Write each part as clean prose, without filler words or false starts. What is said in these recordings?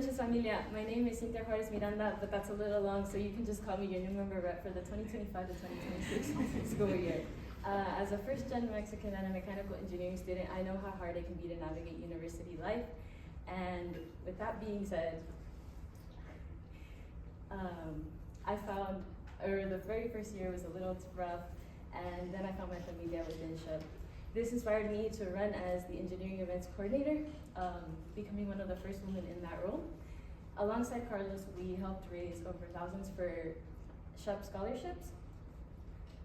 noches, familia. My name is Cynthia Juarez-Miranda, but that's a little long, so you can just call me your new member rep for the 2025 to 2026 school year. As a first-gen Mexican and a mechanical engineering student, I know how hard it can be to navigate university life. And with that being said, the very first year was a little rough, and then I found my familia within SHPE. This inspired me to run as the engineering events coordinator, becoming one of the first women in that role. Alongside Carlos, we helped raise over thousands for SHPE scholarships.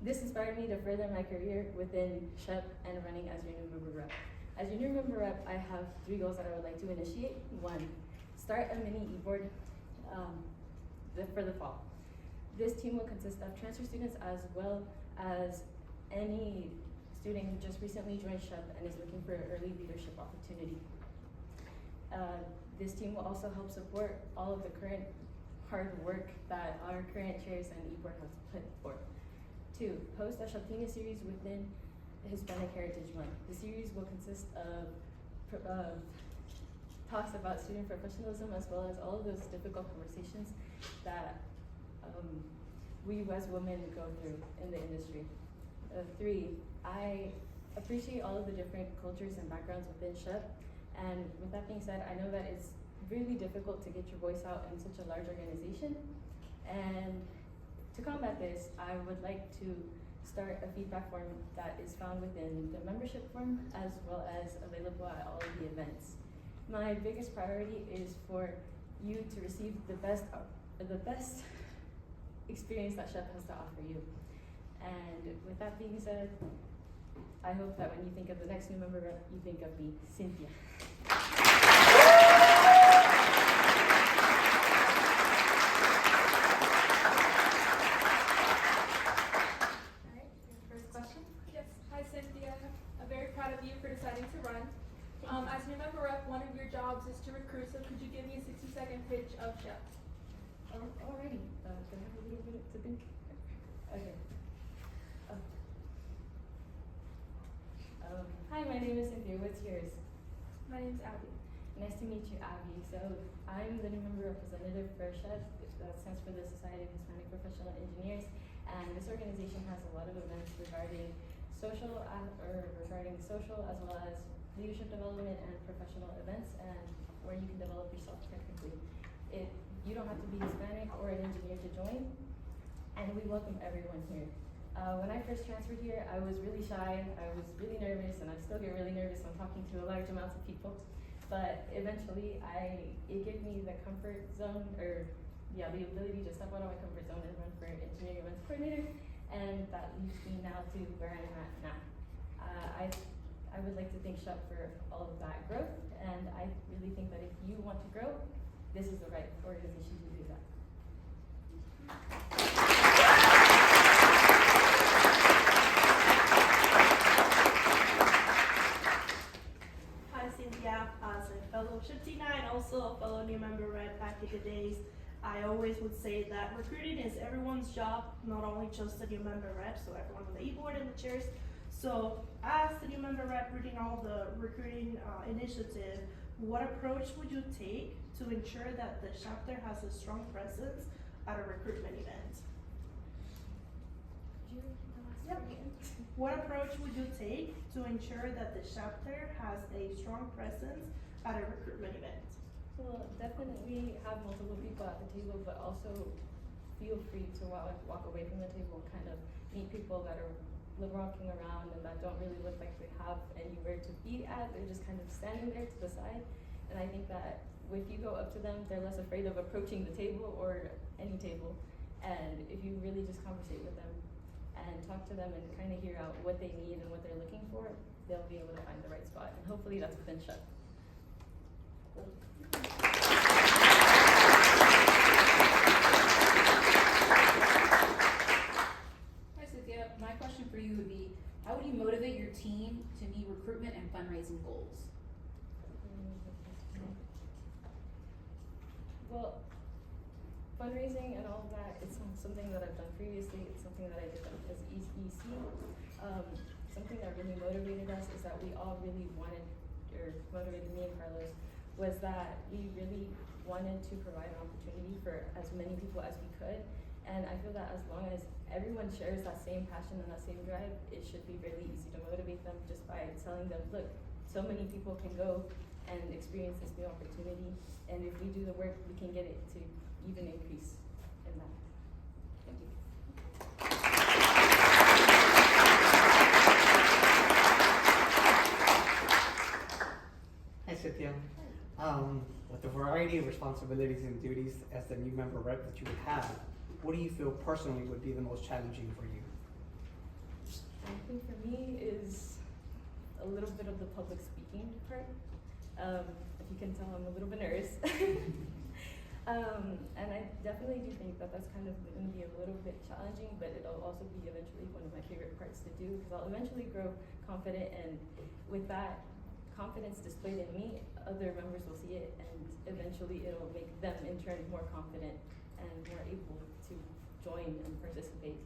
This inspired me to further my career within SHPE and running as your new member rep. As your new member rep, I have 3 goals that I would like to initiate. 1, start a mini e-board for the fall. This team will consist of transfer students as well as any student who just recently joined SHPE and is looking for an early leadership opportunity. This team will also help support all of the current hard work that our current chairs and e-board have put forth. 2, host a SHPE series within Hispanic Heritage Month. The series will consist of talks about student professionalism as well as all of those difficult conversations that we as women go through in the industry. 3, I appreciate all of the different cultures and backgrounds within SHPE, and with that being said, I know that it's really difficult to get your voice out in such a large organization, and to combat this, I would like to start a feedback form that is found within the membership form as well as available at all of the events. My biggest priority is for you to receive the best experience that SHPE has to offer you. And with that being said, I hope that when you think of the next new member rep, you think of me, Cynthia. First question? Yes. Hi, Cynthia. I'm very proud of you for deciding to run. As new member rep, one of your jobs is to recruit, so could you give me a 60-second pitch of SHPE? Alrighty. Can I have a little minute to think? Okay. Hi, my name is Cynthia. What's yours? My name's Abby. Nice to meet you, Abby. So I'm the new member representative for SHPE. That stands for the Society of Hispanic Professional Engineers, and this organization has a lot of events regarding social as well as leadership development and professional events, and where you can develop yourself technically. You don't have to be Hispanic or an engineer to join, and we welcome everyone here. When I first transferred here, I was really shy, I was really nervous, and I still get really nervous when talking to large amounts of people. But eventually, it gave me the comfort zone, the ability to step out of my comfort zone and run for engineering events coordinator, and that leads me now to where I'm at now. I would like to thank SHPE for all of that growth, and I really think that if you want to grow, this is the right organization to do that. Hi, Cynthia. As a fellow SHPE and also a fellow new member rep back in the days, I always would say that recruiting is everyone's job, not only just the new member rep, so everyone on the e-board and the chairs. So as the new member rep reading all the recruiting initiative, what approach would you take to ensure that the chapter has a strong presence at a recruitment event? What approach would you take to ensure that the chapter has a strong presence at a recruitment event? Well, definitely have multiple people at the table, but also feel free to walk away from the table and kind of meet people that are walking around and that don't really look like they have anywhere to be at. They're just kind of standing there to the side. And I think that if you go up to them, they're less afraid of approaching the table or any table. And if you really just conversate with them and talk to them and kind of hear out what they need and what they're looking for, they'll be able to find the right spot. And hopefully that's within SHPE. Hi, Cynthia. My question for you would be, how would you motivate your team to meet recruitment and fundraising goals? Well, fundraising and all of that, it's something that I've done previously. It's something that I did as EC. Something that really motivated us is that we all really wanted, or motivated me and Carlos, was that we really wanted to provide an opportunity for as many people as we could. And I feel that as long as everyone shares that same passion and that same drive, it should be really easy to motivate them just by telling them, look, so many people can go and experience this new opportunity. And if we do the work, we can get it to even increase in that. Thank you. Hi, Cynthia. With the variety of responsibilities and duties as the new member rep that you would have, what do you feel personally would be the most challenging for you? I think for me is a little bit of the public speaking part. If you can tell, I'm a little bit nervous. And I definitely do think that that's kind of going to be a little bit challenging, but it'll also be eventually one of my favorite parts to do, because I'll eventually grow confident, and with that confidence displayed in me, other members will see it, and eventually it'll make them in turn more confident and more able to join and participate.